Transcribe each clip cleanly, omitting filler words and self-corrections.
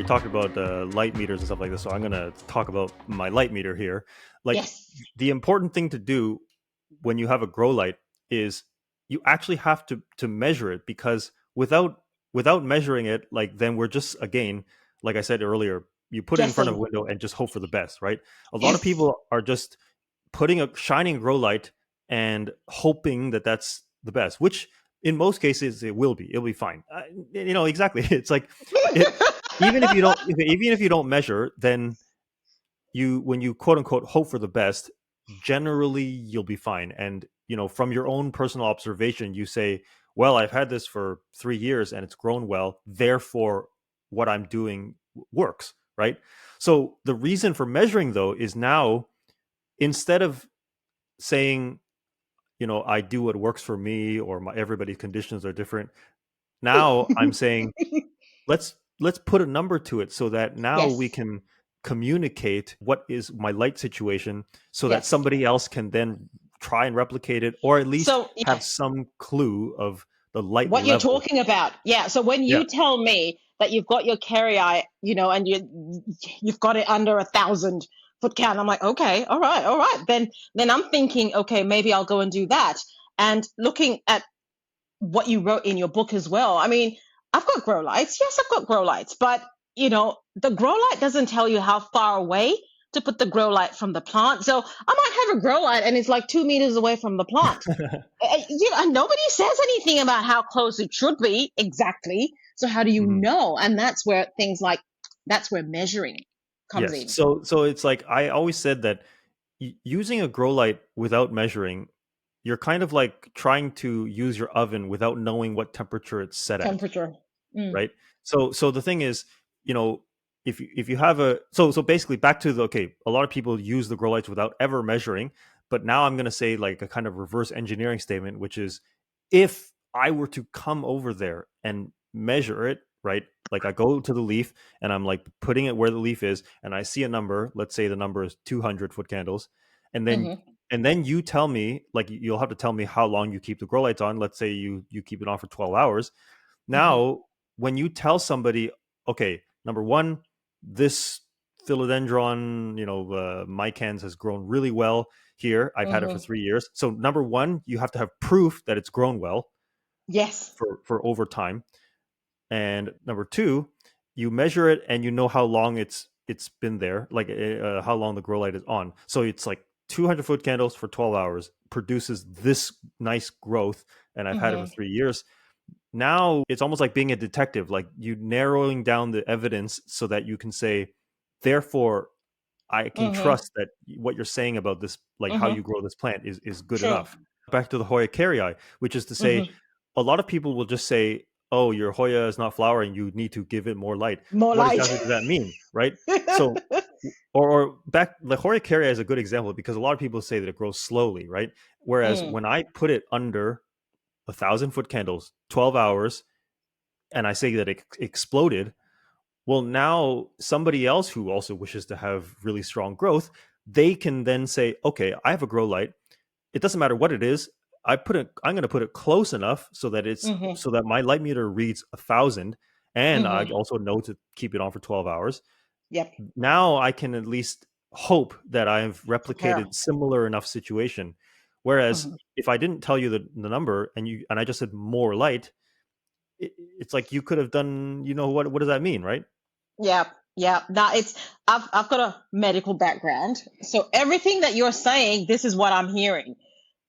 talked about light meters and stuff like this, so I'm going to talk about my light meter here. Like, Yes. the important thing to do when you have a grow light is you actually have to measure it, because without measuring it, like, then we're just, again, like I said earlier, you put it in front of a Guessing. window and just hope for the best, right? A lot of Yes. people are just putting a shining grow light and hoping that that's the best, which in most cases it'll be fine. Exactly. It's like, it, even if you don't measure, then when you quote unquote hope for the best, generally you'll be fine. And from your own personal observation, you say, well, I've had this for 3 years and it's grown well, therefore what I'm doing works, right? So the reason for measuring, though, is now, instead of saying, I do what works for me, or everybody's conditions are different, now I'm saying, let's put a number to it, so that now we Yes. can communicate what is my light situation, so that Yes. somebody else can then try and replicate it, or at least So have yeah, some clue of the light what you're level. talking about. Yeah. So when Yeah. you tell me that you've got your carry, and you've got it under 1,000 foot count, I'm like, okay, all right, all right. Then I'm thinking, okay, maybe I'll go and do that. And looking at what you wrote in your book as well. I mean, I've got grow lights. Yes, I've got grow lights, but the grow light doesn't tell you how far away to put the grow light from the plant. So I might have a grow light and it's like 2 meters away from the plant. And nobody says anything about how close it should be exactly. So how do you Mhm. know? And that's where measuring comes Yes. in. So it's like, I always said that using a grow light without measuring, you're kind of like trying to use your oven without knowing what temperature it's set at, Temperature. Mm. right? So the thing is, if you have so basically, back to the, okay, a lot of people use the grow lights without ever measuring, but now I'm going to say, like, a kind of reverse engineering statement, which is, if I were to come over there and measure it, right? Like, I go to the leaf and I'm like putting it where the leaf is, and I see a number. Let's say the number is 200 foot candles, and then Mm-hmm. you tell me, like, you'll have to tell me how long you keep the grow lights on. Let's say you keep it on for 12 hours. Mm-hmm. Now, when you tell somebody, okay, number one, this philodendron, micans, has grown really well here. I've had it for Mm-hmm. 3 years. So number one, you have to have proof that it's grown well Yes. for over time. And number two, you measure it and you know how long it's been there, like, how long the grow light is on. So it's like 200 foot candles for 12 hours produces this nice growth, and I've had it for Mm-hmm. 3 years. Now it's almost like being a detective, like, you narrowing down the evidence so that you can say, therefore I can Mm-hmm. trust that what you're saying about this, like how you Mm-hmm. grow this plant, is good True. enough. Back to the Hoya caryi, which is to say, Mm-hmm. a lot of people will just say, oh, your Hoya is not flowering, you need to give it more light. More What light. exactly does that mean, right? So, or back, the Hoya caryi is a good example, because a lot of people say that it grows slowly, right? Whereas Mm. when I put it under 1,000 foot candles, 12 hours, and I say that it exploded, well, now somebody else who also wishes to have really strong growth, they can then say, okay, I have a grow light. It doesn't matter what it is. I'm going to put it close enough so that Mm-hmm. so that my light meter reads 1,000, and I Mm-hmm. also know to keep it on for 12 hours. Yep. Now I can at least hope that I've Prepare. replicated similar enough situation. Whereas Mm-hmm. if I didn't tell you the number, and I just said more light, it's like, you could have done, what does that mean, right? Yep. Yeah. Now I've got a medical background. So everything that you're saying, this is what I'm hearing.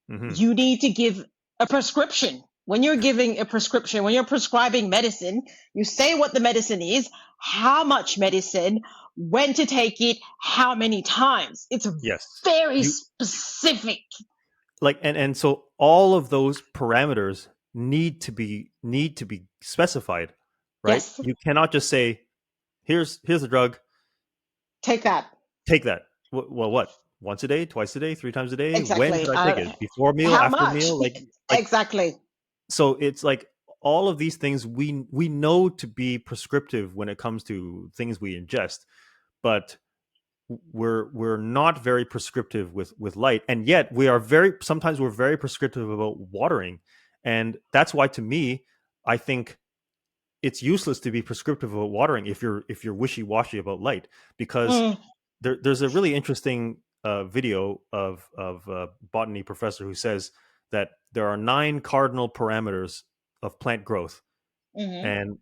Hmm. You need to give a prescription. When you're giving a prescription, when you're prescribing medicine, you say what the medicine is, how much medicine, when to take it, how many times. It's Yes. very You specific. like, and so all of those parameters need to be specified, right? Yes. You cannot just say, here's a drug, Take that. take that. Well, what? Once a day, twice a day, 3 times a day? When Exactly. should I take it? Before meal, How after much? meal? Like Exactly. so it's like, all of these things we know to be prescriptive when it comes to things we ingest, but we're not very prescriptive with light, and yet sometimes we're very prescriptive about watering. And that's why, to me, I think it's useless to be prescriptive about watering if you're wishy-washy about light, because Mm, there's a really interesting video of a botany professor who says that there are 9 cardinal parameters of plant growth, mm-hmm. and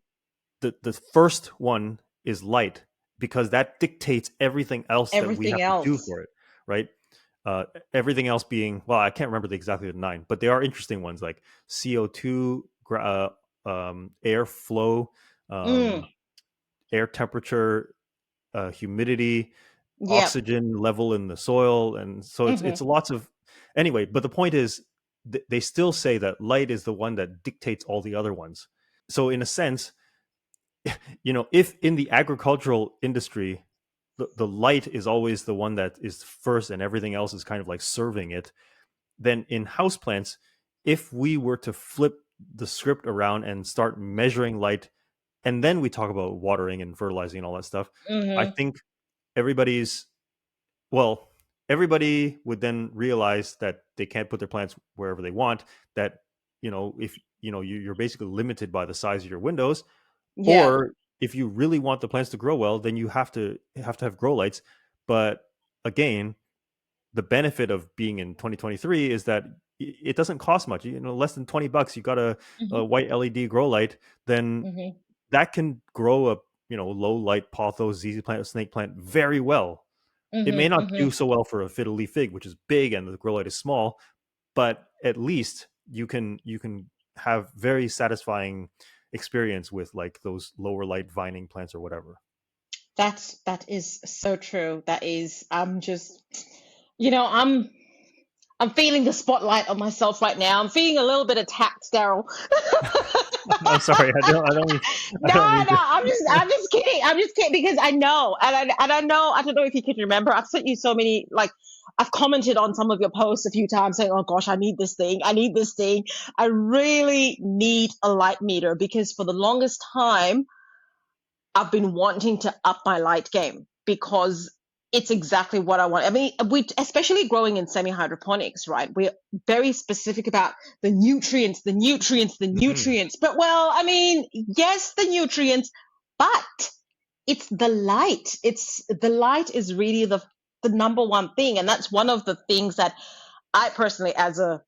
the first one is light, because that dictates everything else that we Everything have to do else. for it, right? Everything else being, well, I can't remember exactly the 9, but they are interesting ones like CO2, air flow, Mm, um, air temperature, humidity, yep. oxygen level in the soil, and so it's Mm-hmm. lots of, anyway. But the point is, they still say that light is the one that dictates all the other ones. So in a sense, if in the agricultural industry the light is always the one that is first and everything else is kind of like serving it, then in houseplants, if we were to flip the script around and start measuring light, and then we talk about watering and fertilizing and all that stuff, I Mm-hmm. think everybody's, well, everybody would then realize that they can't put their plants wherever they want, that if you're basically limited by the size of your windows, Yeah. or if you really want the plants to grow well, then you have grow lights. But again, the benefit of being in 2023 is that it doesn't cost much. Less than $20, you got a Mm-hmm. white LED grow light, then Mm-hmm. that can grow a low light pothos ZZ plant, snake plant very well. It may Mm-hmm. not Mm-hmm. do so well for a fiddle leaf fig, which is big and the grow light is small, but at least you can have very satisfying experience with like those lower light vining plants or whatever. That is so true. That is, I'm just, I'm feeling the spotlight on myself right now. I'm feeling a little bit attacked, Daryl. I'm sorry, I No, don't mean no, to. I'm just kidding. I'm just kidding because I know, and I know, I don't know if you can remember. I've sent you so many, like, I've commented on some of your posts a few times saying, "Oh gosh, I need this thing. I need this thing. I really need a light meter," because for the longest time I've been wanting to up my light game because it's exactly what I want. I mean, especially growing in semi hydroponics, right? We're very specific about the nutrients, the nutrients, the Hmm. nutrients. But well, I mean, yes, the nutrients, but it's the light. It's the light is really the number one thing, and that's one of the things that I personally, as a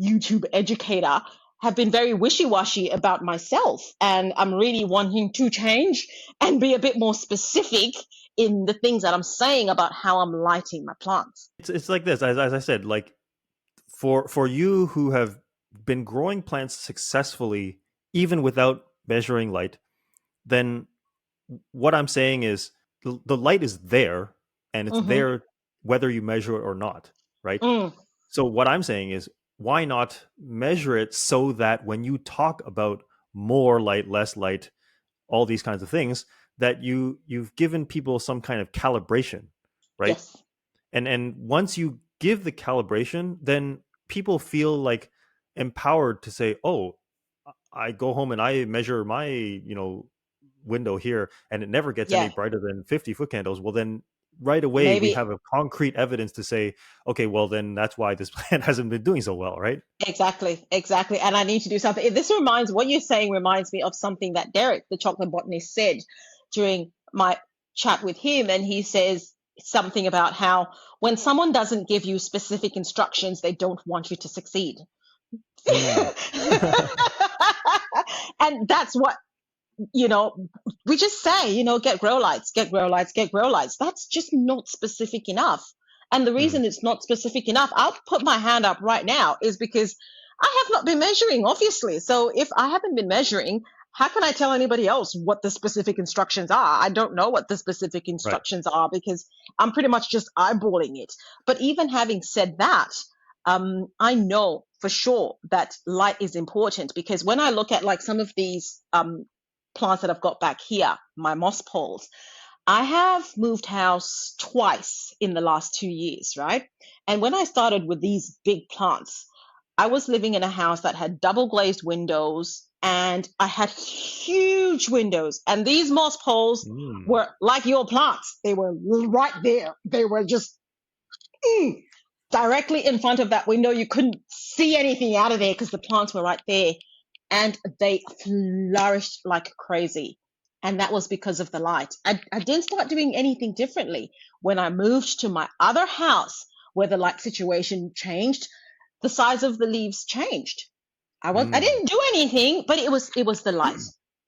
YouTube educator, have been very wishy-washy about myself, and I'm really wanting to change and be a bit more specific in the things that I'm saying about how I'm lighting my plants. It's like this, as I said, like for you who have been growing plants successfully even without measuring light, then what I'm saying is the light is there, and it's Mm-hmm. there whether you measure it or not, right? Mm, So what I'm saying is, why not measure it so that when you talk about more light, less light, all these kinds of things, that you've given people some kind of calibration, right? yes. And once you give the calibration, then people feel like empowered to say, oh, I go home and I measure my window here, and it never gets any Yeah. brighter than 50 foot candles. Well, then right away we have Maybe a concrete evidence to say, okay, well then that's why this plant hasn't been doing so well, right? exactly, exactly. And I need to do something. This reminds what you're saying reminds me of something that Derek, the chocolate botanist, said during my chat with him. And he says something about how when someone doesn't give you specific instructions, they don't want you to succeed. Mm. And that's what, you know, we just say, get grow lights, get grow lights, get grow lights. That's just not specific enough. And the Mm. reason it's not specific enough, I'll put my hand up right now, is because I have not been measuring, obviously. So if I haven't been measuring, how can I tell anybody else what the specific instructions are? I don't know what the specific Right. instructions are because I'm pretty much just eyeballing it. But even having said that, I know for sure that light is important because when I look at like some of these plants that I've got back here, my moss poles, I have moved house twice in the last 2 years, right? And when I started with these big plants, I was living in a house that had double glazed windows and I had huge windows. And these moss poles Mm. were like your plants. They were right there. They were just directly in front of that window. You couldn't see anything out of there because the plants were right there. and they flourished like crazy. And that was because of the light. I didn't start doing anything differently. When I moved to my other house where the light situation changed, the size of the leaves changed. I Mm. didn't do anything, but it was the light.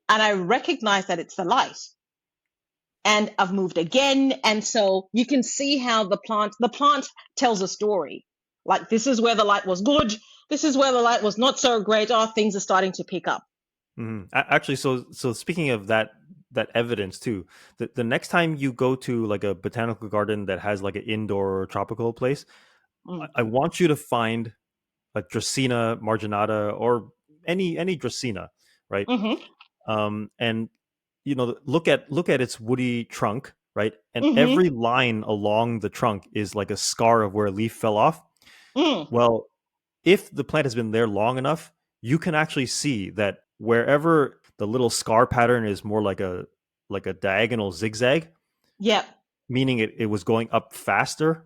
And I recognize that it's the light. And I've moved again. And so you can see how the plant tells a story. Like, this is where the light was good. This is where the light was not so great. Oh, things are starting to pick up. Actually, so speaking of that evidence too, the next time you go to like a botanical garden that has like an indoor or tropical place, Mm. I want you to find a Dracaena marginata or any Dracaena, right? Mm-hmm. And look at its woody trunk, right? And Mm-hmm. every line along the trunk is like a scar of where a leaf fell off. Mm. Well, if the plant has been there long enough, you can actually see that wherever the little scar pattern is more like a diagonal zigzag, Yep. meaning it was going up faster.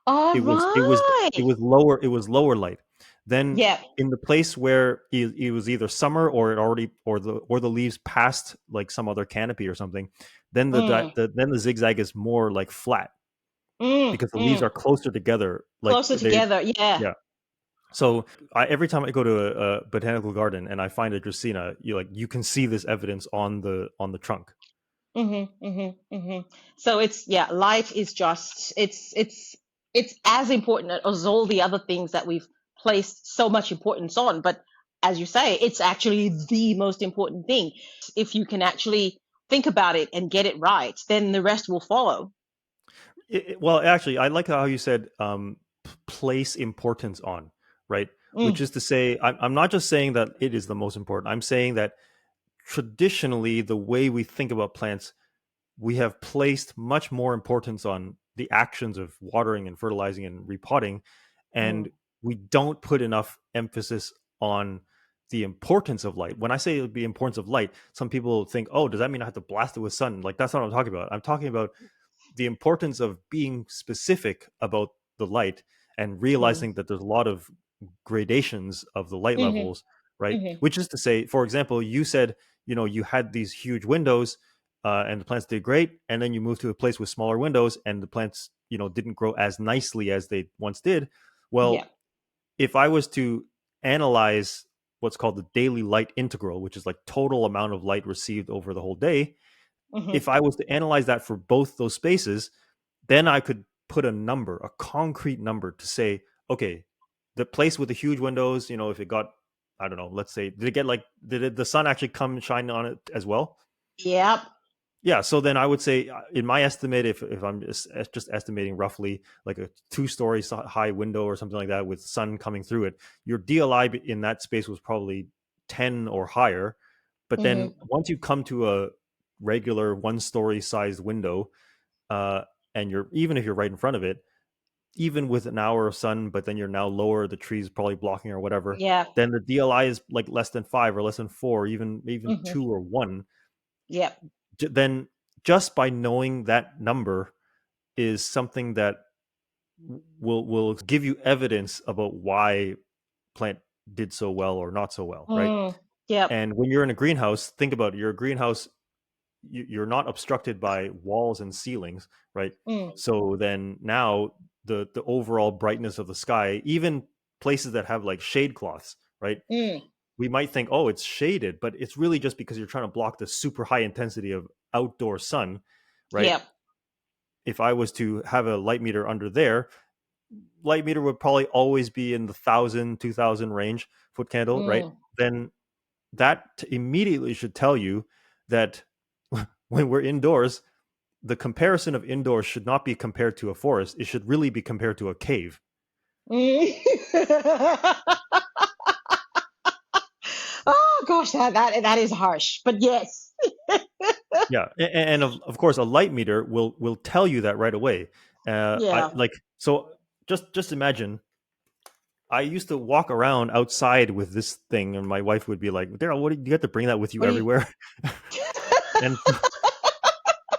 All It was lower light. Then Yep. in the place where it was either summer or it already or the leaves passed like some other canopy or something, then Mm. the zigzag is more like flat Mm. because the leaves Mm. are closer together. Like Closer together. Yeah. yeah. So every time I go to a botanical garden and I find a Dracaena, you can see this evidence on the trunk. Mm-hmm, mm-hmm, mm-hmm. So light is just it's as important as all the other things that we've placed so much importance on. But as you say, it's actually the most important thing. If you can actually think about it and get it right, then the rest will follow. Well, actually, I like how you said place importance on, right? Which Mm, is to say, I'm not just saying that it is the most important. I'm saying that traditionally, the way we think about plants, we have placed much more importance on the actions of watering and fertilizing and repotting, mm, and we don't put enough emphasis on the importance of light. When I say the importance of light, some people think, "Oh, does that mean I have to blast it with sun?" Like that's not what I'm talking about. I'm talking about the importance of being specific about the light and mm, realizing that there's a lot of gradations of the light mm-hmm, levels, right? mm-hmm. Which is to say, for example, you said, you had these huge windows, and the plants did great, and then you moved to a place with smaller windows and the plants, didn't grow as nicely as they once did. Yeah. Well, if I was to analyze what's called the daily light integral, which is like total amount of light received over the whole day, Mm-hmm. if I was to analyze that for both those spaces, then I could put a number, a concrete number to say, okay, the place with the huge windows, if it got, I don't know, let's say, did the sun actually come and shine on it as well? Yep. Yeah, so then I would say, in my estimate, if I'm just estimating roughly like a two-story high window or something like that with sun coming through it, your DLI in that space was probably 10 or higher. But then Mm-hmm. once you come to a regular one-story sized window, uh, and even if you're right in front of it, even with an hour of sun, but then you're now lower, the tree's probably blocking or whatever, Yeah. then the DLI is like less than 5 or less than 4, even Mm-hmm. 2 or 1. Yep. Then just by knowing that number is something that will give you evidence about why plant did so well or not so well, right? Mm. Yep. And when you're in a greenhouse, think about it. Your greenhouse, you're not obstructed by walls and ceilings, right? Mm. So then now the overall brightness of the sky, even places that have like shade cloths, right? Mm. We might think, oh, it's shaded, but it's really just because you're trying to block the super high intensity of outdoor sun, right? Yep. If I was to have a light meter under there, light meter would probably always be in the 1,000, 2,000 range, foot candle, right? Mm. Then that immediately should tell you that when we're indoors, the comparison of indoors should not be compared to a forest. It should really be compared to a cave. Mm. Oh gosh, that is harsh, but yes. Yeah, and of course, a light meter will tell you that right away. I Yeah. like so. Just imagine. I used to walk around outside with this thing, and my wife would be like, "Darryl, what do you have to bring that with you What do you? everywhere?" And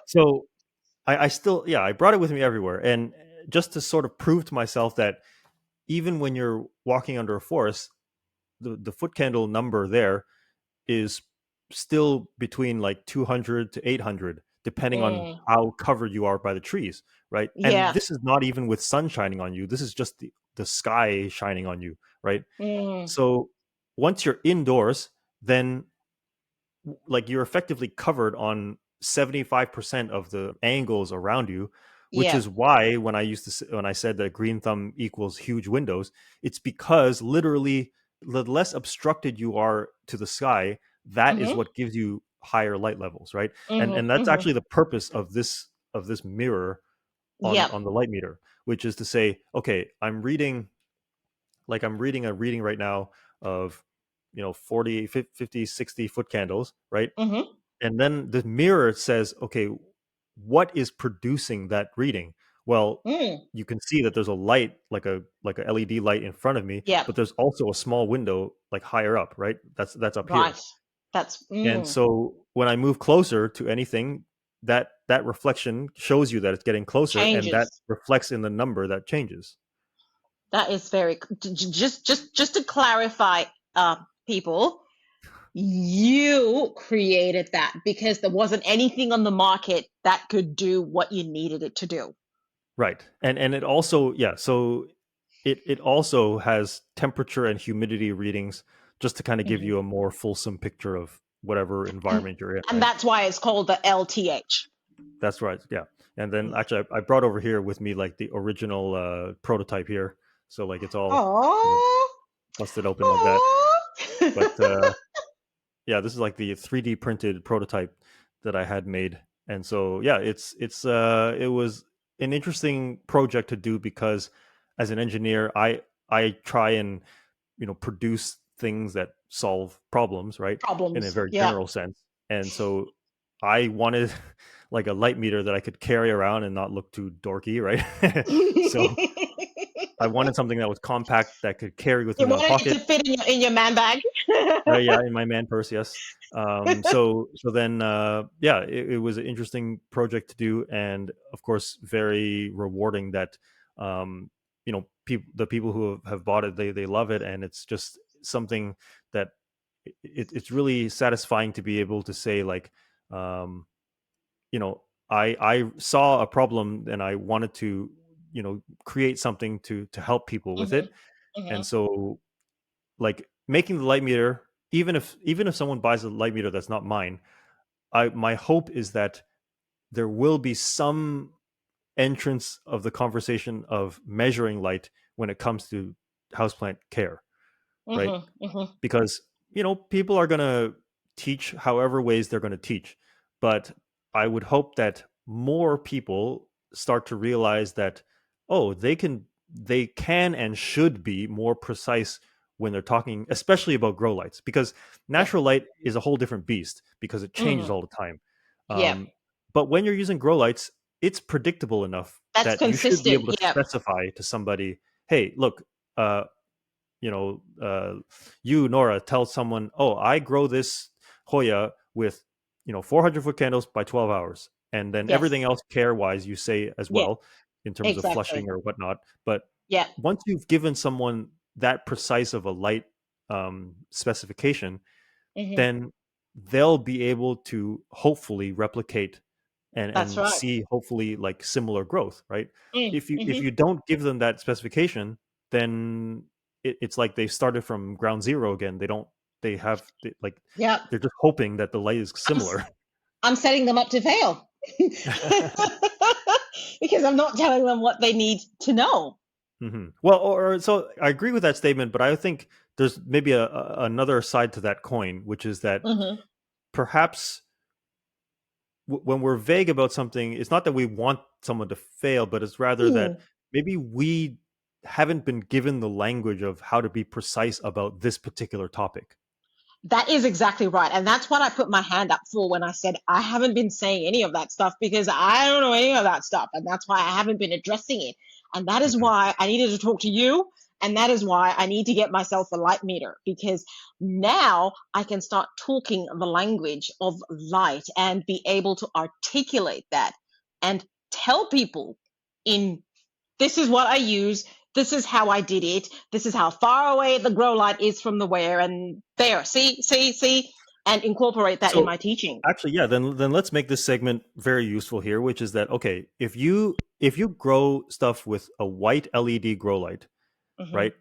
so I still, yeah, I brought it with me everywhere, and just to sort of prove to myself that even when you're walking under a forest, the foot candle number there is still between like 200 to 800 depending on Mm. how covered you are by the trees, right? And Yeah. this is not even with sun shining on you. This is just the sky shining on you, right? Mm. So once you're indoors, then like you're effectively covered on 75% of the angles around you, which Yeah. is why when I said that green thumb equals huge windows, it's because literally the less obstructed you are to the sky, that is Mm-hmm. what gives you higher light levels, right? And Mm-hmm. that's Mm-hmm. actually the purpose of this mirror Yeah. on the light meter, which is to say, okay, I'm reading a reading right now of 40, 50, 60 foot candles, right? Mm-hmm. And then the mirror says, okay, what is producing that reading? Well, Mm. you can see that there's a light, like a LED light in front of me, Yeah. but there's also a small window like higher up, right? That's up here. Right. That's And so when I move closer to anything, that reflection shows you that it's getting closer, and that changes. reflects in the number that changes. That is very just to clarify, people. You created that because there wasn't anything on the market that could do what you needed it to do. Right. And it also, yeah, so it also has temperature and humidity readings just to kind of give Hmm. you a more fulsome picture of whatever And environment you're in, and right? that's why it's called the LTH. That's right. Yeah. And then actually I brought over here with me like the original prototype here. So like it's all, you know, Oh, busted open like that. But oh. yeah, this is like the 3D printed prototype that I had made. And so yeah, it was an interesting project to do because as an engineer, I try and produce things that solve problems, right? In a Problems. very Yeah. general sense. And so I wanted like a light meter that I could carry around and not look too dorky, right? So I wanted something that was compact that could carry with You me in my wanted it pocket. to fit in your man bag. Yeah, in my man purse, yes. So then, yeah, it was an interesting project to do, and of course, very rewarding. That the people who have bought it, they love it, and it's just something that it's really satisfying to be able to say like, um, you know, I saw a problem and I wanted to create something to help people with Hmm. it, and Hmm. so like making the light meter, even if someone buys a light meter that's not mine, I my hope is that there will be some entrance of the conversation of measuring light when it comes to houseplant care, right? Hmm. Hmm. Because people are going to teach however ways they're going to teach, but I would hope that more people start to realize that oh, they can and should be more precise when they're talking, especially about grow lights, because Yeah. natural light is a whole different beast because it changes Hmm. all the time. Yeah. um, but when you're using grow lights, it's predictable enough That's that you should be consistent. able to Yeah. specify to somebody, hey, look, uh, you know, uh, you, Nora, tell someone, oh, I grow this Hoya with, 400 foot candles by 12 hours. And then Yes. everything else care wise, you say as Yeah. well in terms of flushing Exactly. or whatnot. But Yeah. once you've given someone that precise of a light specification, Hmm. then they'll be able to hopefully replicate That's and right. see hopefully like similar growth, right? If Mm-hmm. you don't give them that specification, then it's like they started from ground zero again. Like Yeah. they're just hoping that the light is I'm similar. I'm setting them up to fail because I'm not telling them what they need to know. Well, or so I agree with that statement, but I think there's maybe another side to that coin, which is that Hmm. perhaps when we're vague about something, it's not that we want someone to fail, but it's rather that Mm. maybe we haven't been given the language of how to be precise about this particular topic. That is exactly right. And that's what I put my hand up for when I said I haven't been saying any of that stuff because I don't know any of that stuff. And that's why I haven't been addressing it. And that is Mhm. why I needed to talk to you. And that is why I need to get myself a light meter because now I can start talking the language of light and be able to articulate that and tell people in this is what I use. this is how I did it. This is how far away the grow light is from the wear, and there, see, and incorporate that in So my teaching. actually, yeah, then let's make this segment very useful here, which is that okay, if you grow stuff with a white LED grow light, Mm-hmm. right?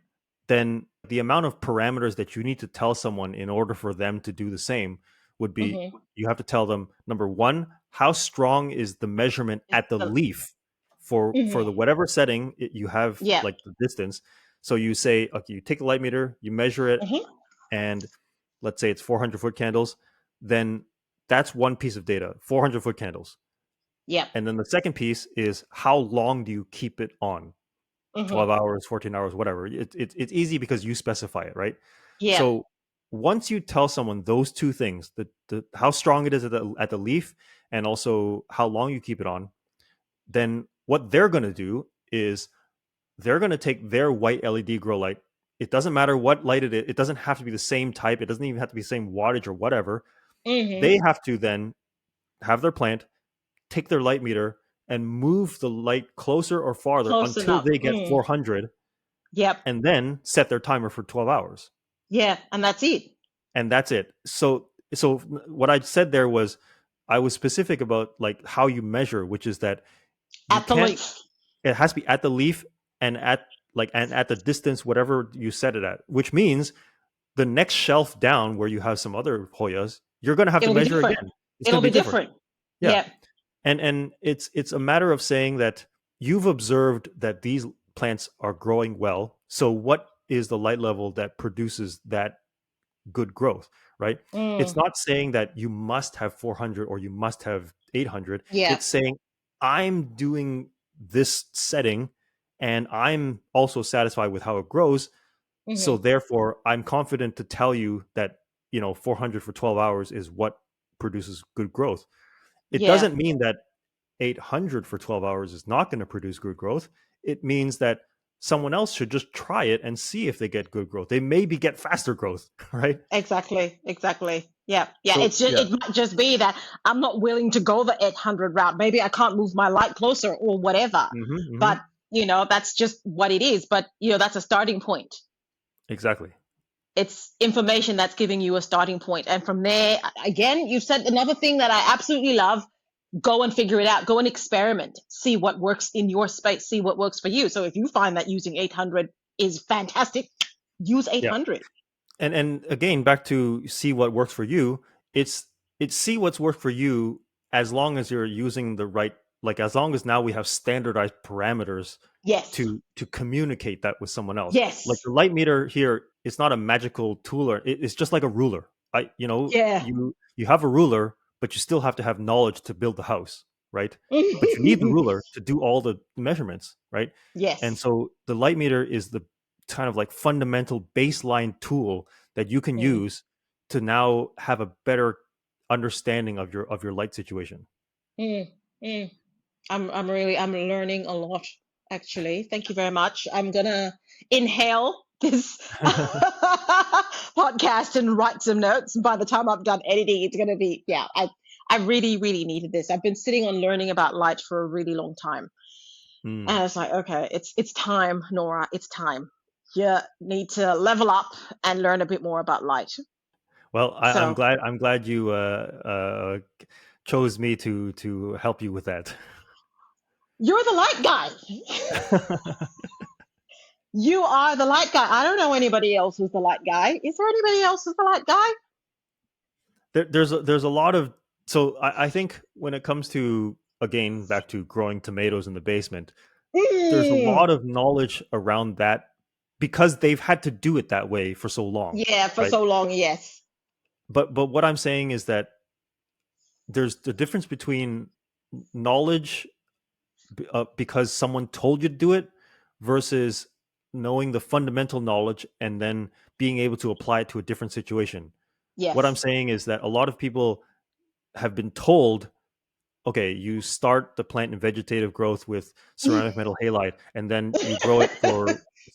Then the amount of parameters that you need to tell someone in order for them to do the same would be Mm-hmm. you have to tell them number one, how strong is the measurement It's at the the, leaf for mm-hmm. the whatever setting you have, Yeah. like the distance. So you say, okay, you take the light meter, you measure it, Mm-hmm. and let's say it's 400-foot candles, then that's one piece of data, 400-foot candles. Yeah. And then the second piece is how long do you keep it on? 12 Mm-hmm. hours, 14 hours, whatever. It's easy because you specify it, right? Yeah. So once you tell someone those two things, the how strong it is at the leaf and also how long you keep it on, then what they're going to do is they're going to take their white LED grow light. It doesn't matter what light it is. It doesn't have to be the same type. It doesn't even have to be the same wattage or whatever. Mm-hmm. They have to then have their plant, take their light meter, and move the light closer or farther Close until enough. they get Mm. 400, Yep. and then set their timer for 12 hours. Yeah. And that's it. And that's it. So what I said there was I was specific about like how you measure, which is that you At the can't leaf. it has to be at the leaf and at the distance whatever you set it at, which means the next shelf down where you have some other Hoyas, you're going to have to It'll be measure different. again. It's going It'll to be be different. different. Yeah. Yeah. And it's a matter of saying that you've observed that these plants are growing well. So what is the light level that produces that good growth, right? It's Mm. not saying that you must have 400 or you must have 800. Yeah. It's saying I'm doing this setting and I'm also satisfied with how it grows. So Mm-hmm. therefore, I'm confident to tell you that, 400 for 12 hours is what produces good growth. It Yeah. doesn't mean that 800 for 12 hours is not going to produce good growth. It means that someone else should just try it and see if they get good growth. They maybe get faster growth, right? Exactly. Exactly. Yeah. Yeah. So, It's just, yeah. it might just be that I'm not willing to go the 800 route. Maybe I can't move my light closer or whatever. Hmm. Hmm. But, that's just what it is. But, that's a starting point. Exactly. It's information that's giving you a starting point. And from there, again, you've said another thing that I absolutely love. Go and figure it out. Go and experiment. See what works in your space. See what works for you. So if you find that using 800 is fantastic, use Yeah. 800. And again, back to see what works for you. It's it's see what's worked for you as long as you're using the right, like as long as now we have standardized parameters Yes. to communicate that with someone else. Like Yes. the light meter here, it's not a magical tool, or it's just like a ruler. Yeah. You have a ruler, but you still have to have knowledge to build the house, right? But you need the ruler to do all the measurements, right? And Yes. so the light meter is the kind of like fundamental baseline tool that you can Mm, use to now have a better understanding of your light situation. mm, mm. I'm learning a lot actually. Thank you very much. I'm gonna inhale this podcast and write some notes. By the time I'm done editing, it's gonna be yeah. I really really needed this. I've been sitting on learning about light for a really long time, and Mm. it's like okay, it's time, Nora. It's time. You need to level up and learn a bit more about light. Well, So I'm glad you chose me to help you with that. you're the light guy. You are the light guy. I don't know anybody else who's the light guy. Is there anybody else who's the light guy? There's a lot of, so I think when it comes to, again, back to growing tomatoes in the basement, there's a Mm. lot of knowledge around that because they've had to do it that way for so long, Yeah, for right? so long, yes. But what I'm saying is that there's the difference between knowledge because someone told you to do it versus knowing the fundamental knowledge and then being able to apply it to a different situation. What I'm Yes. saying is that a lot of people have been told, okay, you start the plant in vegetative growth with ceramic metal halide, and then you grow it for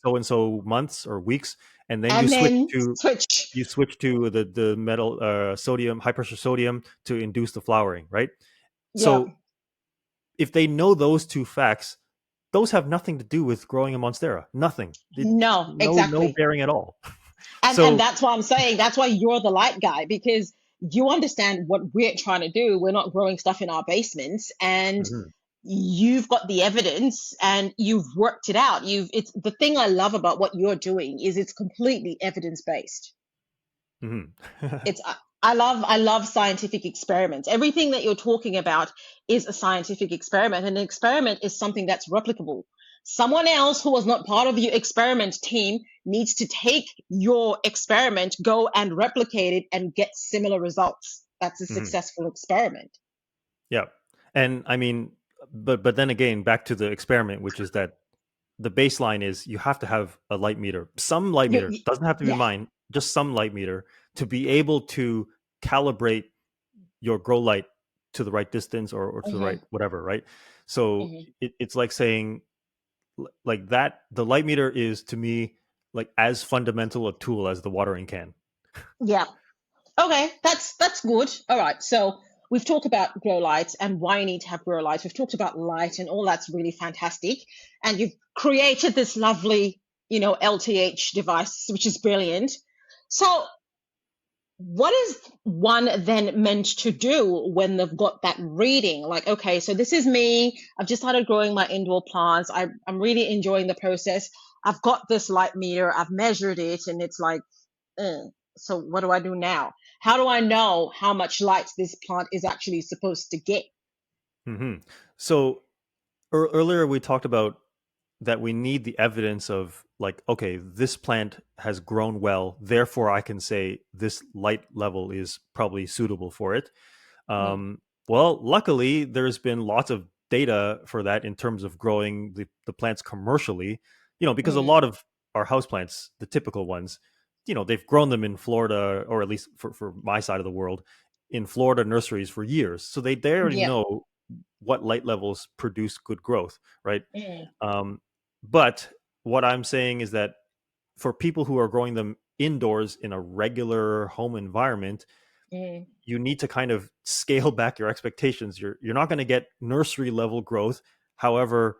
so and so months or weeks, and then And then switch. you switch to the metal sodium, high pressure sodium to induce the flowering, right? Yeah. So if they know those two facts, those have nothing to do with growing a monstera. Nothing. No, No exactly. bearing at all. And So, that's why I'm saying that's why you're the light guy, because you understand what we're trying to do. We're not growing stuff in our basements, and mhm, you've got the evidence and you've worked it out. It's the thing I love about what you're doing is it's completely evidence based. mhm. It's I love scientific experiments. Everything that you're talking about is a scientific experiment, and an experiment is something that's replicable. Someone else who was not part of your experiment team needs to take your experiment, go and replicate it, and get similar results. That's a Mhm. successful experiment. Yeah. And I mean, but then again, back to the experiment, which is that the baseline is you have to have a light meter, some light You, meter, you, doesn't have to be yeah. mine, just some light meter to be able to calibrate your grow light to the right distance, or to the right Hmm. whatever, right? So Hmm. it's like saying, like that, the light meter is to me like as fundamental a tool as the watering can. Yeah. Okay, that's good. All right. So we've talked about grow lights and why you need to have grow lights. We've talked about light and all that's really fantastic. And you've created this lovely, LTH device, which is brilliant. So what is one then meant to do when they've got that reading? Like, okay, so this is me. I've just started growing my indoor plants. I'm really enjoying the process. I've got this light meter. I've measured it, and it's like, so what do I do now? How do I know how much light this plant is actually supposed to get? Hmm. So earlier we talked about that we need the evidence of, like, okay, this plant has grown well, therefore I can say this light level is probably suitable for it. Mm, Well, luckily, there's been lots of data for that in terms of growing the plants commercially, because a mm, lot of our houseplants, the typical ones, they've grown them in Florida, or at least for my side of the world, in Florida nurseries for years. So they already yeah. know what light levels produce good growth, right? Mm, Um, but what I'm saying is that for people who are growing them indoors in a regular home environment, mm, you need to kind of scale back your expectations. You're not going to get nursery level growth. However,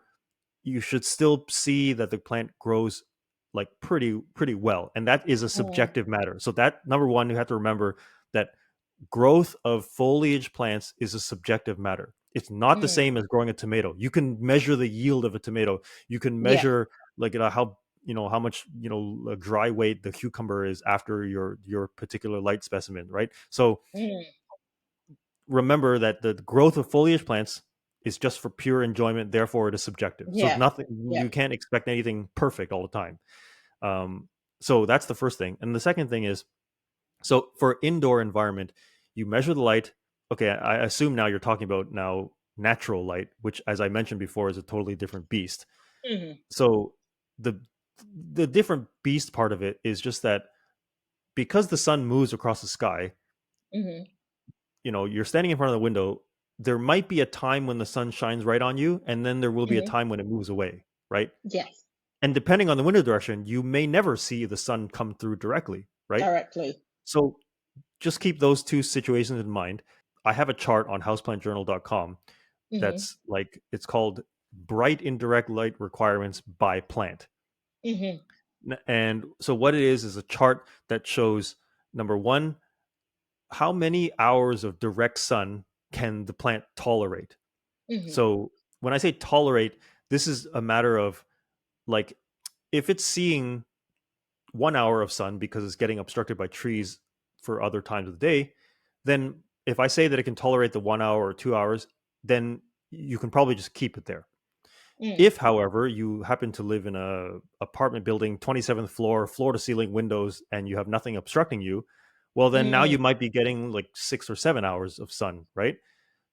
you should still see that the plant grows like pretty well, and that is a mm, subjective matter. So that, number one, you have to remember that growth of foliage plants is a subjective matter. It's not the mm, same as growing a tomato. You can measure the yield of a tomato. You can yeah. measure, like, how much, dry weight the cucumber is after your particular light specimen, right? So Mm, remember that the growth of foliage plants is just for pure enjoyment. Therefore, it is subjective. So yeah. nothing, Yeah. you can't expect anything perfect all the time. Um, so that's the first thing. And the second thing is, so for indoor environment, you measure the light. Okay, I assume now you're talking about now natural light, which, as I mentioned before, is a totally different beast. Mm, So the the different beast part of it is just that because the sun moves across the sky, mm, you're standing in front of the window. There might be a time when the sun shines right on you, and then there will be a mm, time when it moves away, right? yes. And depending on the window direction, you may never see the sun come through directly, right? Directly. So just keep those two situations in mind. I have a chart on houseplantjournal.com Mm, that's like, it's called bright indirect light requirements by plant. mm, And so what it is a chart that shows, number one, how many hours of direct sun can the plant tolerate. mm, So when I say tolerate, this is a matter of, like, if it's seeing 1 hour of sun because it's getting obstructed by trees for other times of the day, then if I say that it can tolerate the 1 hour or 2 hours, then you can probably just keep it there. mm, If, however, you happen to live in a apartment building, 27th floor, floor to ceiling windows, and you have nothing obstructing you, well, then now you mm, might be getting like 6 or 7 hours of sun, right?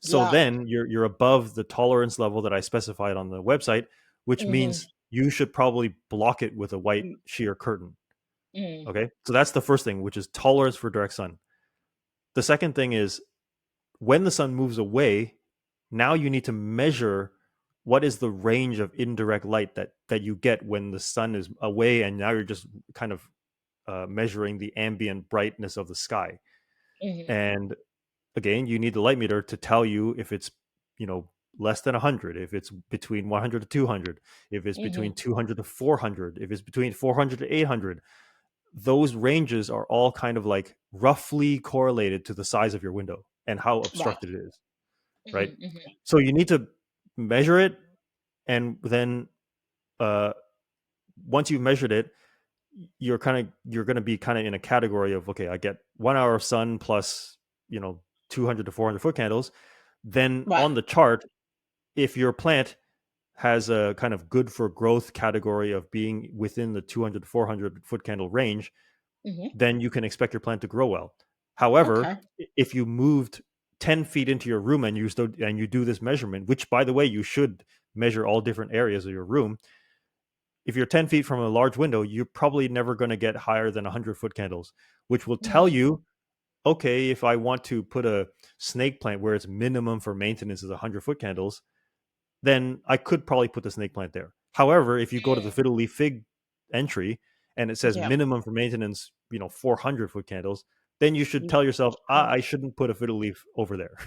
So yeah. then you're above the tolerance level that I specified on the website, which Mm, means you should probably block it with a white mm, sheer curtain. mm, Okay, so that's the first thing, which is tolerance for direct sun. The second thing is, when the sun moves away, now you need to measure what is the range of indirect light that you get when the sun is away, and now you're just kind of measuring the ambient brightness of the sky. mm, And again, you need the light meter to tell you if it's, you know less than 100, if it's between 100 to 200, if it's between Mm-hmm. 200 to 400, if it's between 400 to 800, those ranges are all kind of like roughly correlated to the size of your window and how Right. obstructed it is, right? Mm-hmm. Mm-hmm. So you need to measure it, and then uh, once you've measured it, you're going to be kind of in a category of, okay, I get 1 hour of sun plus, 200 to 400 foot candles. Then Right. on the chart, if your plant has a kind of good for growth category of being within the 200 to 400 foot candle range, Mm-hmm. then you can expect your plant to grow well. However, Okay. if you moved 10 feet into your room and you do this measurement, which by the way, you should measure all different areas of your room. If you're 10 feet from a large window, you're probably never going to get higher than 100 foot candles, which will tell Mm. you, okay, if I want to put a snake plant where its minimum for maintenance is 100 foot candles, then I could probably put the snake plant there. However, if you go to the fiddle leaf fig entry and it says Yeah. minimum for maintenance, 400 foot candles, then you should You tell yourself, can't. I shouldn't put a fiddle leaf over there.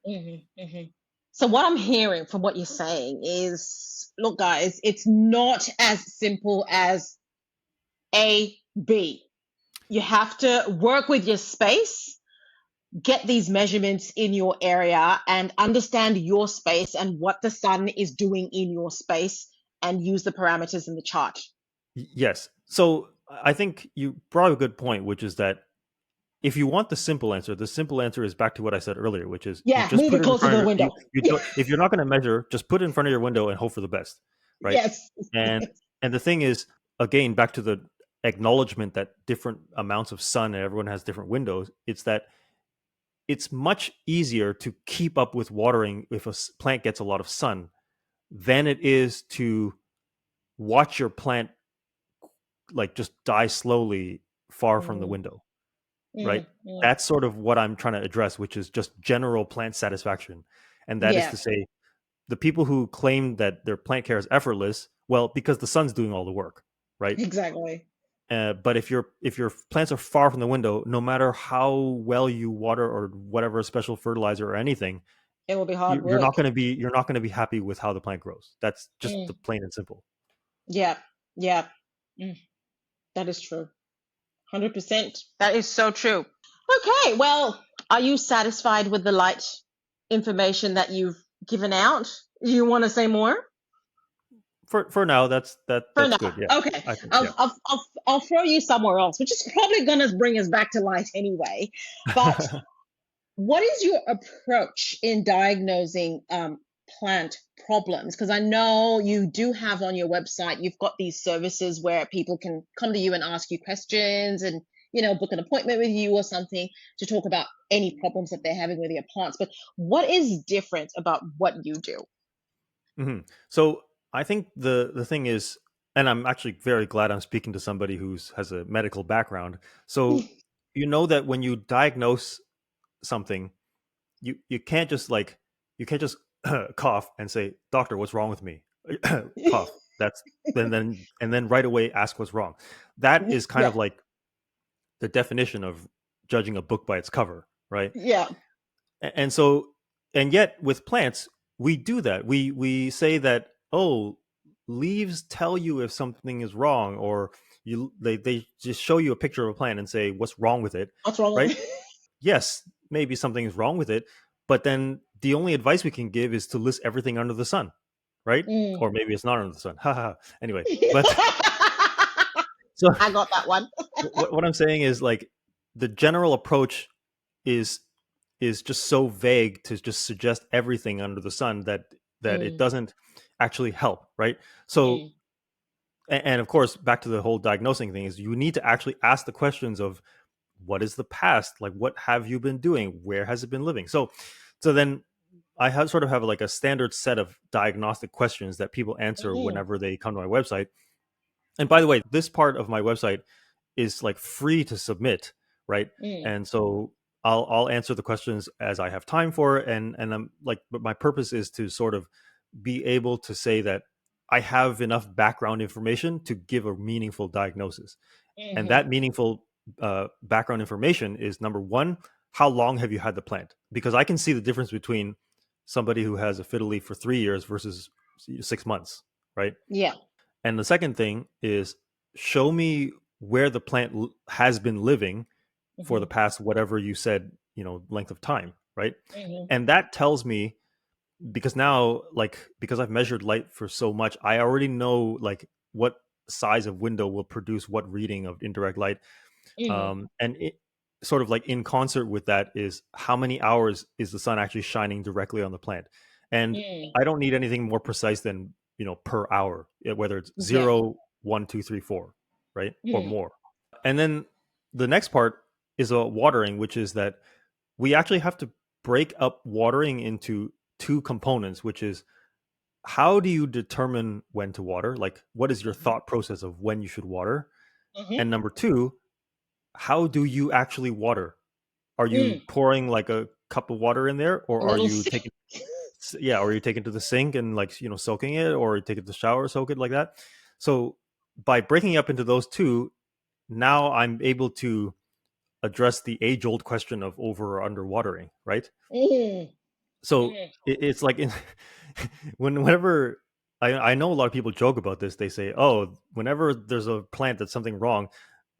Mm-hmm. Mm-hmm. So what I'm hearing from what you're saying is, look, guys, it's not as simple as A, B. You have to work with your space, get these measurements in your area, and understand your space and what the sun is doing in your space, and use the parameters in the chart. Yes. So I think you brought a good point, which is that if you want the simple answer is back to what I said earlier, which is you Yeah, just move put it it in closer front to of the your window. you don't, if you're not going to measure, just put it in front of your window and hope for the best, right? Yes. And the thing is, again, back to the acknowledgement that different amounts of sun and everyone has different windows. It's that it's much easier to keep up with watering if a plant gets a lot of sun than it is to watch your plant like just die slowly far from the Mm, window, right? mm, mm. That's sort of what I'm trying to address, which is just general plant satisfaction. And that is Yeah, to say, the people who claim that their plant care is effortless, well, because the sun's doing all the work, right? exactly. But if your plants are far from the window, no matter how well you water or whatever special fertilizer or anything, It will be hard you're work. not going to be happy with how the plant grows. That's just the Mm, plain and simple. yeah, yeah. Mm, that is true. 100%. That is so true. Okay, well, are you satisfied with the light information that you've given out? You want to say more? For now, For that's now. good. Yeah, Okay. I think. I'll, Yeah. I'll, I'll, I'll throw you somewhere else, which is probably going to bring us back to light anyway. But what is your approach in diagnosing plant problems? Because I know you do have on your website, you've got these services where people can come to you and ask you questions and, book an appointment with you or something to talk about any problems that they're having with your plants. But what is different about what you do? hmm So I think the thing is, and I'm actually very glad I'm speaking to somebody who's has a medical background. So you know that when you diagnose something, you can't just cough and say, "Doctor, what's wrong with me?" Cough. That's and then right away ask what's wrong. That is kind Yeah, of like the definition of judging a book by its cover, right? yeah. And so, and yet with plants we do that. We say that, oh, leaves tell you if something is wrong, or they just show you a picture of a plant and say what's wrong with it, What's wrong right? with Yes, maybe something is wrong with it, but then the only advice we can give is to list everything under the sun, right? Or Mm. maybe it's not under the sun. Haha. Anyway, but so I got that one. what I'm saying is, like, the general approach is just so vague to just suggest everything under the sun that it Mm, doesn't actually help, right? So, mm, and of course, back to the whole diagnosing thing, is you need to actually ask the questions of what is the past, like what have you been doing, where has it been living. So then I sort of have like a standard set of diagnostic questions that people answer mm, whenever they come to my website. And by the way, this part of my website is like free to submit, right? mm, And so I'll answer the questions as I have time for, and I'm like, but my purpose is to sort of be able to say that I have enough background information to give a meaningful diagnosis. And mhm. that meaningful background information is, number one, how long have you had the plant? Because I can see the difference between somebody who has a fiddle leaf for 3 years versus 6 months, right? Yeah. And the second thing is show me where the plant has been living for the Hmm. past whatever you said, length of time, right? Hmm. And that tells me, because now, like, because I've measured light for so much, I already know like what size of window will produce what reading of indirect light. Hmm. And it sort of like in concert with that is how many hours is the sun actually shining directly on the plant. And Mm. I don't need anything more precise than per hour, whether it's Yeah. 0, 1, 2, 3, 4, right, or Mm. more. And then the next part is watering, which is that we actually have to break up watering into two components, which is how do you determine when to water? Like, what is your thought process of when you should water? Hmm. And number two, how do you actually water? Are you Mm. pouring like a cup of water in there, or A are little you sick. taking, yeah, or are you taking it to the sink and like, soaking it, or you take it to the shower, soak it like that? So by breaking up into those two, now I'm able to address the age old question of over or under watering, right? Mm. So Mm. it's like whenever I know a lot of people joke about this, they say, oh, whenever there's a plant that's something wrong,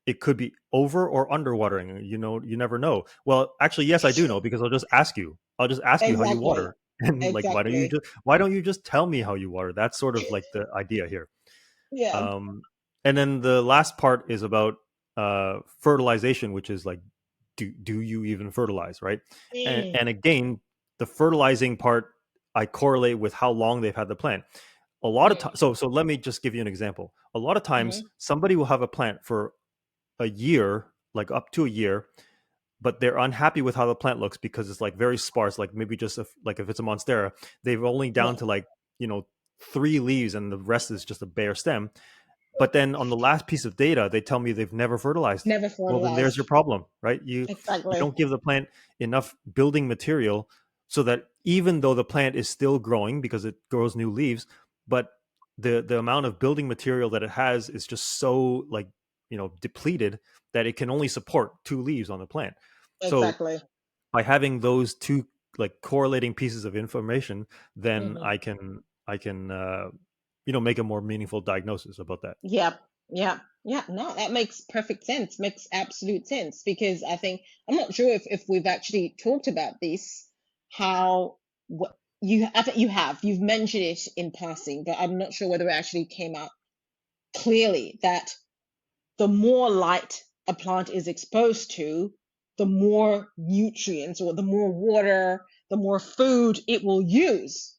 it could be over or under watering. You never know. Well, actually, yes, I do know, because I'll just ask you. I'll just ask you how you Exactly. water. And like, Exactly. why don't you just tell me how you water? That's sort of like the idea here. Yeah. Um, and then the last part is about fertilization, which is like, do you even fertilize, right? And, Mm. and again, the fertilizing part, I correlate with how long they've had the plant. A lot of Mm. times, so let me just give you an example. A lot of times, Hmm. somebody will have a plant for a year, like up to a year, but they're unhappy with how the plant looks because it's like very sparse. Like maybe just like if it's a monstera, they've only down Yeah. to like, 3 leaves and the rest is just a bare stem. But then on the last piece of data, they tell me they've never fertilized. Never Well, then there's your fertilized. problem, right? You Exactly. don't give the plant enough building material so that even though the plant is still growing because it grows new leaves, but the amount of building material that it has is just so like, depleted, that it can only support 2 leaves on the plant. So Exactly. by having those two like correlating pieces of information, then Hmm. I can make a more meaningful diagnosis about that. Yeah. Yeah. Yeah. No, that makes perfect sense. Makes absolute sense because I think I'm not sure if we've actually talked about this. How what you I think you've mentioned it in passing, but I'm not sure whether it actually came out clearly that the more light a plant is exposed to, the more nutrients or the more water, the more food it will use.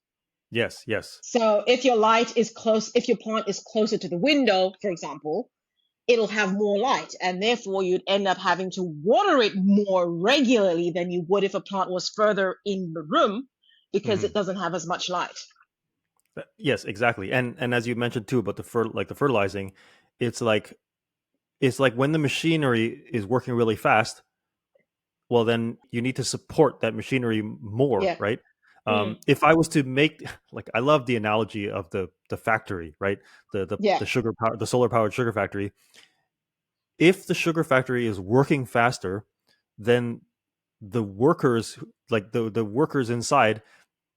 Yes, yes. So if your plant is closer to the window, for example, it'll have more light, and therefore you'd end up having to water it more regularly than you would if a plant was further in the room because it Hmm. doesn't have as much light. Yes, exactly. And as you mentioned too about the fertilizing, it's like it's like when the machinery is working really fast, well then you need to support that machinery more, Yeah. right? Mm. If I was to make, like, I love the analogy of the factory, right? Yeah. The sugar power, the solar powered sugar factory. If the sugar factory is working faster, then the workers, like the workers inside,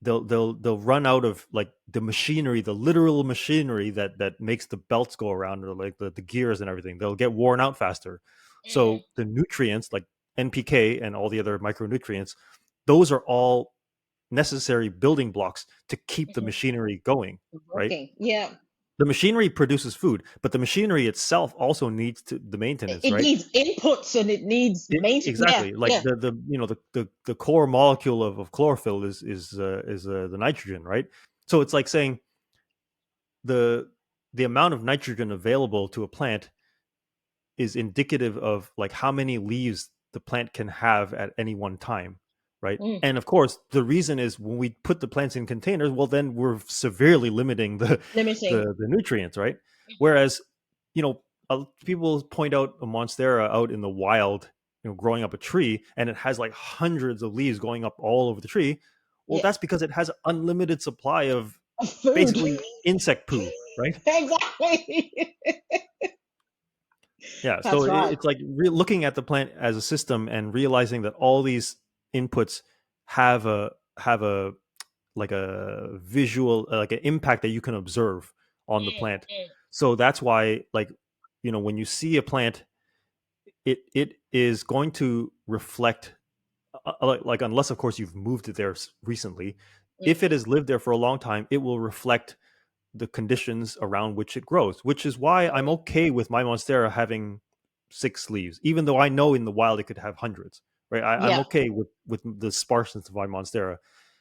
they'll run out of like the machinery, the literal machinery that makes the belts go around, or like the gears and everything. They'll get worn out faster. Mm. So the nutrients like NPK and all the other micronutrients, those are all necessary building blocks to keep the Mhm. machinery going, right? Working. Yeah. The machinery produces food, but the machinery itself also needs the It maintenance, it right? needs inputs and it needs maintenance. Yeah. Exactly, like Yeah. the core molecule of chlorophyll is the nitrogen, right? So it's like saying the the amount of nitrogen available to a plant is indicative of like how many leaves the plant can have at any one time, right? Mm. And of course, the reason is when we put the plants in containers, well, then we're severely limiting the Limiting. the nutrients, right? Mhm. Whereas, you know, people point out a monstera out in the wild, growing up a tree, and it has like hundreds of leaves going up all over the tree. Well, Yeah. that's because it has unlimited supply of Food. basically insect poo, right? Exactly. Yeah, so That's right. it's like looking at the plant as a system and realizing that all these inputs have a visual, like an impact that you can observe on the Mm, plant. mm, So that's why, like, when you see a plant, it is going to reflect, like, unless of course you've moved it there recently. If it mm, has lived there for a long time, it will reflect the conditions around which it grows, which is why I'm mm. okay with my monstera having 6 leaves, even though I know in the wild it could have hundreds. Right? I'm Yeah. okay with the sparseness of my monstera,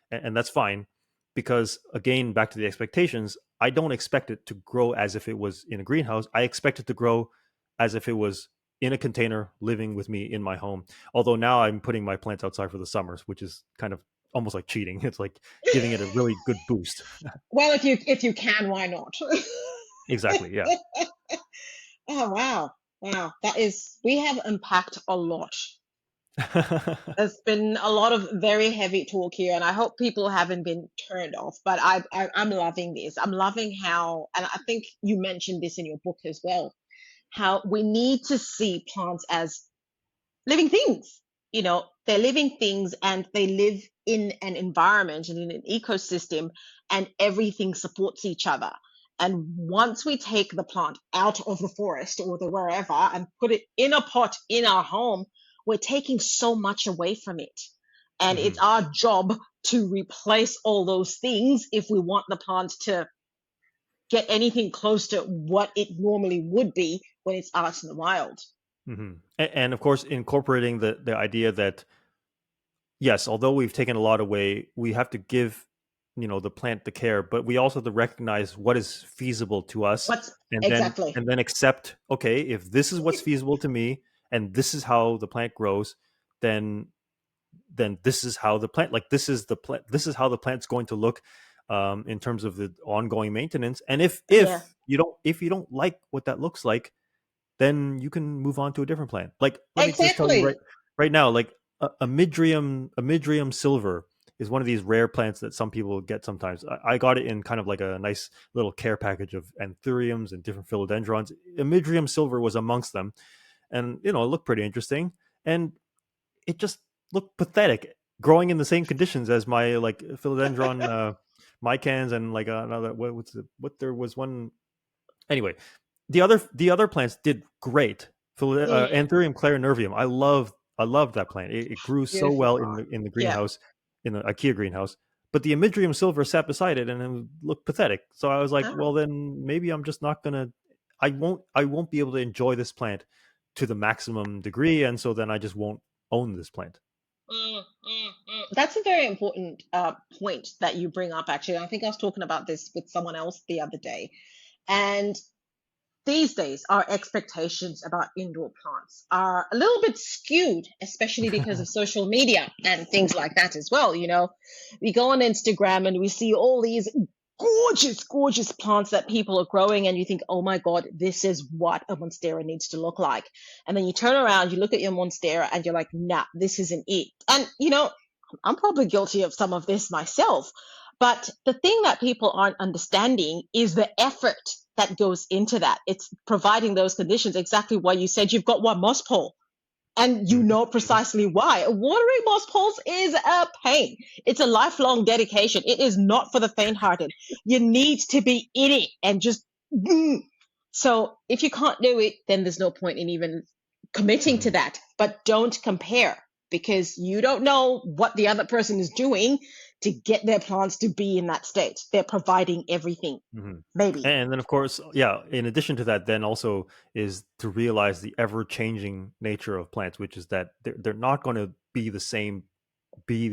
and that's fine, because again, back to the expectations, I don't expect it to grow as if it was in a greenhouse. I expect it to grow as if it was in a container living with me in my home. Although now I'm putting my plants outside for the summers, which is kind of almost like cheating. It's like giving it a really good boost. Well, if you can, why not? Exactly. Yeah. Oh wow, wow. We have unpacked a lot. There's been a lot of very heavy talk here, and I hope people haven't been turned off. But I'm loving this. I'm loving how, and I think you mentioned this in your book as well, how we need to see plants as living things. They're living things and they live in an environment and in an ecosystem, and everything supports each other. And once we take the plant out of the forest or the wherever and put it in a pot in our home, we're taking so much away from it. And it's Hmm. our job to replace all those things if we want the plant to get anything close to what it normally would be when it's out in the wild. Hmm. And of course, incorporating the idea that, yes, although we've taken a lot away, we have to give, the plant the care, but we also have to recognize what is feasible to us, What's and then exactly? accept, okay, if this is what's feasible to me, and this is how the plant grows, then this is how the plant, like, this is the plant, this is how the plant's going to look, in terms of the ongoing maintenance. And Yeah, if you don't like what that looks like, then you can move on to a different plant. Like, let me just tell you exactly. right now, like, a midrium silver is one of these rare plants that some people get sometimes. I got it in kind of like a nice little care package of anthuriums and different philodendrons. A midrium silver was amongst them, and it looked pretty interesting, and it just looked pathetic growing in the same conditions as my, like, philodendron, micans, and like another, what there was one. Anyway, the other plants did great. Mm, Anthurium clarinervium. I loved that plant. It grew so beautiful well in plant. the Yeah. greenhouse, in the IKEA greenhouse. But the Imidrium silver sat beside it, and it looked pathetic. So I was like, Oh. well, then maybe I'm just not gonna. I won't be able to enjoy this plant to the maximum degree, and so then I just won't own this plant. That's a very important point that you bring up, actually. I think I was talking about this with someone else the other day. And these days, our expectations about indoor plants are a little bit skewed, especially because of social media and things like that as well. We go on Instagram and we see all these gorgeous, gorgeous plants that people are growing, and you think, oh my God, this is what a monstera needs to look like. And then you turn around, you look at your monstera, and you're like, nah, this isn't it. And, I'm probably guilty of some of this myself. But the thing that people aren't understanding is the effort that goes into that. It's providing those conditions, exactly why you said you've got one moss pole. And you Mhm, know mhm, precisely why. Watering moss poles is a pain. It's a lifelong dedication. It is not for the faint-hearted. You need to be in it and just. So if you can't do it, then there's no point in even committing to mhm, that. But don't compare, because you don't know what the other person is doing to get their plants to be in that state. They're providing everything, mhm. maybe. And then, of course, yeah. In addition to that, then also is to realize the ever-changing nature of plants, which is that they're not going to be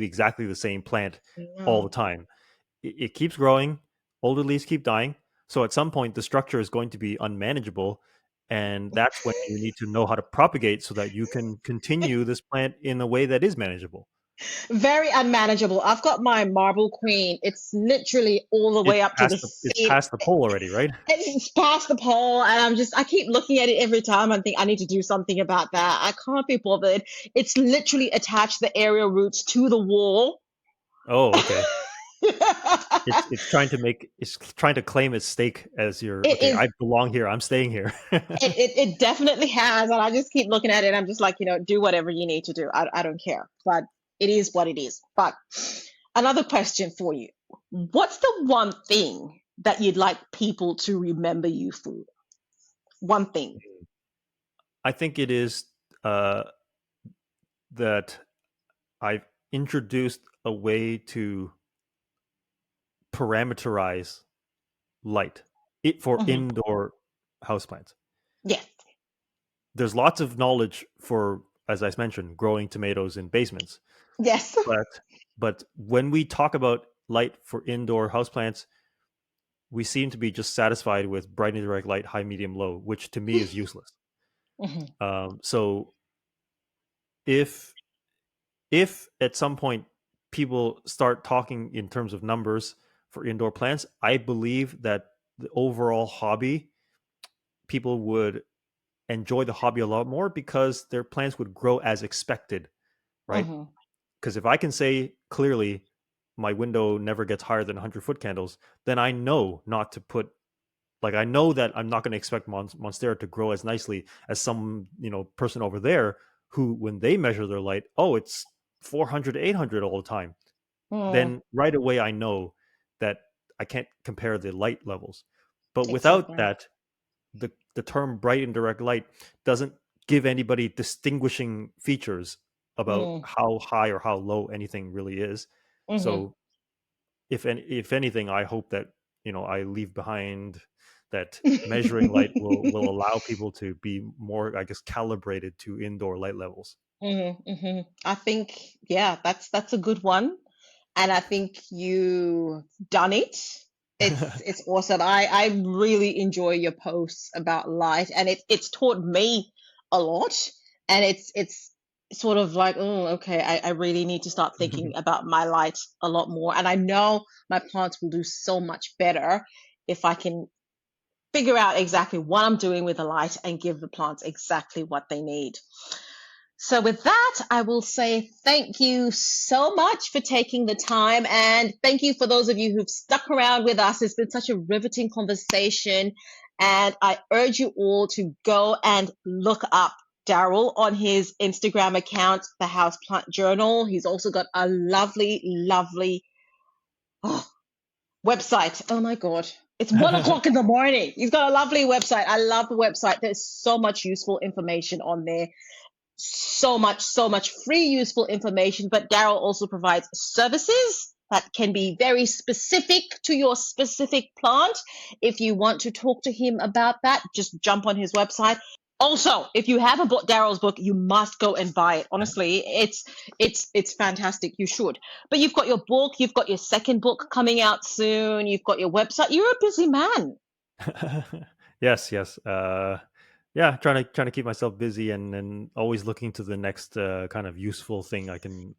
exactly the same plant all the No. time. It keeps growing, older leaves keep dying. So at some point, the structure is going to be unmanageable. And that's when you need to know how to propagate so that you can continue this plant in a way that is manageable. Very unmanageable. I've got my marble queen. It's literally all the way up to the It's seat. past the pole already, right? It's past the pole, and I keep looking at it every time and think I need to do something about that. I can't be bothered. It's literally attached the aerial roots to the wall. Oh, okay. it It's trying to claim its stake as your, okay, is. I belong here. I'm staying here. It definitely has, and I just keep looking at it. I'm just like, do whatever you need to do. I don't care, but it is what it is. But another question for you. What's the one thing that you'd like people to remember you for? One thing. I think it is uh, that I've introduced a way to parameterize light it for Hmm. indoor houseplants. Yes. There's lots of knowledge for, as I mentioned, growing tomatoes in basements, Yes. but when we talk about light for indoor houseplants, we seem to be just satisfied with bright indirect light, high, medium, low, which to me is useless. Hmm. So if at some point people start talking in terms of numbers for indoor plants, I believe that the overall hobby, people would enjoy the hobby a lot more because their plants would grow as expected, right? Hmm. Because if I can say clearly my window never gets higher than 100-foot candles, then I know not to put, like, I know that I'm not going to expect Monstera to grow as nicely as some, person over there who, when they measure their light, oh, it's 400 to 800 all the time. Mm, Then right away I know that I can't compare the light levels. But without exactly. that, the term bright and direct light doesn't give anybody distinguishing features about Mm, how high or how low anything really is. hmm. So if anything, I hope that I leave behind that measuring light will allow people to be more, I guess, calibrated to indoor light levels. Hmm. Hmm. I think, yeah, that's a good one. And I think you done it. It's awesome. I really enjoy your posts about light, and it's taught me a lot. And it's sort of like, oh, okay, I really need to start thinking about my light a lot more. And I know my plants will do so much better if I can figure out exactly what I'm doing with the light and give the plants exactly what they need. So, with that, I will say thank you so much for taking the time. And thank you for those of you who've stuck around with us. It's been such a riveting conversation. And I urge you all to go and look up Darryl on his Instagram account, The Houseplant Journal. He's also got a lovely, lovely oh, website. Oh my God. It's 1 o'clock in the morning. He's got a lovely website. I love the website. There's so much useful information on there, so much free, useful information. But Darryl also provides services that can be very specific to your specific plant. If you want to talk to him about that, just jump on his website. Also, if you haven't bought Darryl's book, you must go and buy it. Honestly, it's fantastic. You should. But you've got your book, you've got your second book coming out soon, you've got your website. You're a busy man. Yes, yes. Yeah, trying to keep myself busy and always looking to the next kind of useful thing I can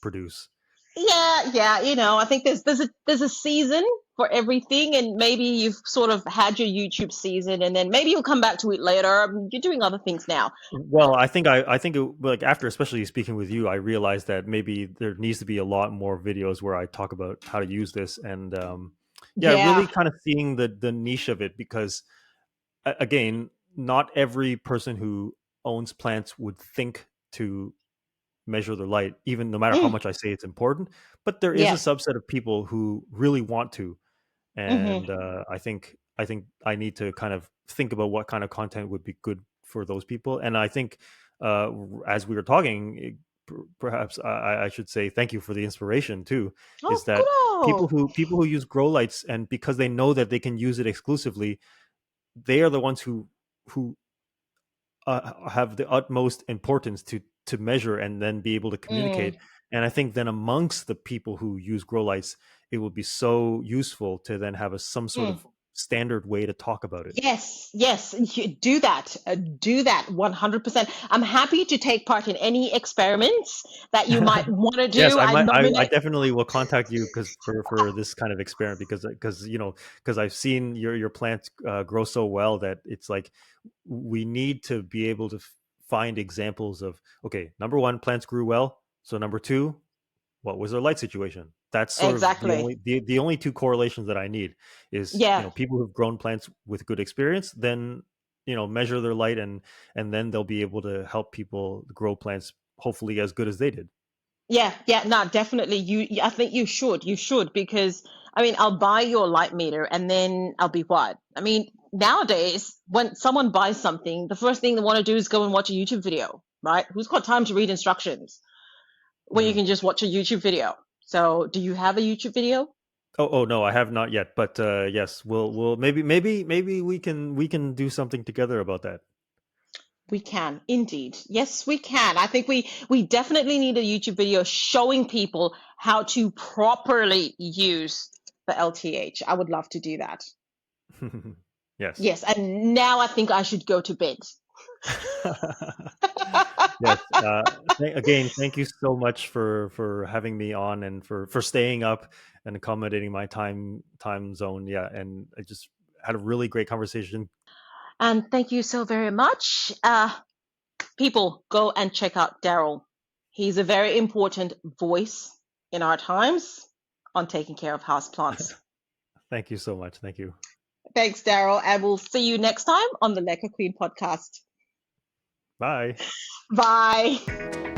produce. Yeah, yeah, I think there's a season for everything, and maybe you've sort of had your YouTube season, and then maybe you'll come back to it later. You're doing other things now. Well, I think like after especially speaking with you, I realized that maybe there needs to be a lot more videos where I talk about how to use this and yeah, Yeah. really kind of seeing the niche of it because again, not every person who owns plants would think to measure their light, even no matter how Mm, much I say it's important. But there is a yes. subset of people who really want to, Hmm. and I think I need to kind of think about what kind of content would be good for those people. And I think uh, as we were talking, perhaps I should say thank you for the inspiration too. Is Oh, that good. people who use grow lights and because they know that they can use it exclusively, they are the ones who have the utmost importance to measure and then be able to Mm. communicate. And I think then amongst the people who use grow lights, it would be so useful to then have some sort Mm. of standard way to talk about it. Yes, yes, do that. Do that 100%. I'm happy to take part in any experiments that you might want to Yes, do. I I might. I nominate. definitely will contact you because for this kind of experiment because I've seen your plants grow so well that it's like we need to be able to find examples of, okay, number one, plants grew well. So number two, what was their light situation? That's sort of the Exactly. only only two correlations that I need is Yeah. people who've grown plants with good experience, then measure their light and then they'll be able to help people grow plants hopefully as good as they did. Yeah, no, definitely. I think you should, because I mean, I'll buy your light meter, and then I'll be what? I mean, nowadays, when someone buys something, the first thing they want to do is go and watch a YouTube video, right? Who's got time to read instructions when you Mhm. can just watch a YouTube video? So, do you have a YouTube video? Oh no, I have not yet, but yes, we'll maybe we can do something together about that. We can, indeed. Yes, we can. I think we definitely need a YouTube video showing people how to properly use the LTH. I would love to do that. Yes. Yes, and now I think I should go to bed. Yes. Again, thank you so much for having me on and for staying up and accommodating my time zone. Yeah, and I just had a really great conversation. And thank you so very much. People, go and check out Darryl. He's a very important voice in our times on taking care of houseplants. Thank you so much. Thank you. Thanks, Darryl, and we'll see you next time on the Leca Queen podcast. Bye. Bye.